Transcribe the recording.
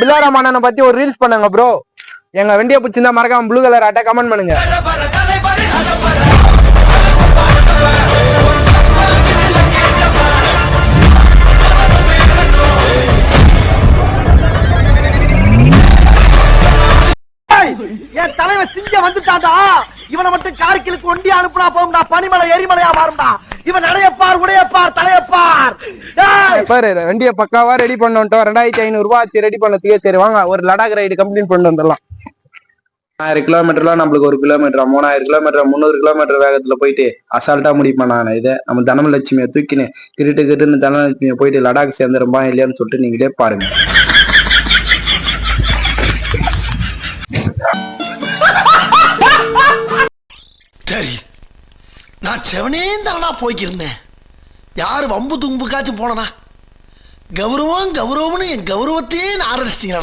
பில்லாராம் அண்ணனை பத்தி ஒரு ரீல்ஸ் பண்ணுங்க ப்ரோ. எங்க வண்டியை பிடிச்சிருந்தா மறக்காம ப்ளூ கலர் ஆட்டை கமெண்ட் பண்ணுங்க. என் தலைவன் சிங்க வந்துட்டான்டா. இவனை மட்டும் கார்கிலுக்கு ஒண்டி அனுப்புனா போகும்டா. பனிமலை எரிமலையா மாறும்டா. இவன் நடையப்பார் உடையப்பார் தலையப்பார். பாரு வண்டியை பக்காவா ரெடி பண்ணிட்டோம். 2500 ரூபாய் ரெடி பண்ணதுக்கே. சரி வாங்க ஒரு லடாக் ரைடு கம்ப்ளீட் பண்ணிட்டு வந்துடலாம். 1000 கிலோமீட்டர்லாம் நம்மளுக்கு 1 கிலோமீட்டர், 3000 கிலோமீட்டர், 300 கிலோமீட்டர் வேகத்துல போயிட்டு அசால்ட்டா முடிப்பேன் நான். இதை நம்ம தனலட்சுமியை தூக்கின்னு கிட்டுன்னு தனலட்சுமியை போயிட்டு லடாக் சேர்ந்துருப்பா இல்லையான்னு சொல்லிட்டு நீங்களே பாருங்க. சரி, நான் செவனே தானா போய்க்கிருந்தேன். யாரு வம்பு தும்புக்காச்சும் போனா கௌரவம் கௌரவம்னு என் கௌரவத்தையே ஆரம்பிச்சிட்டீங்களா?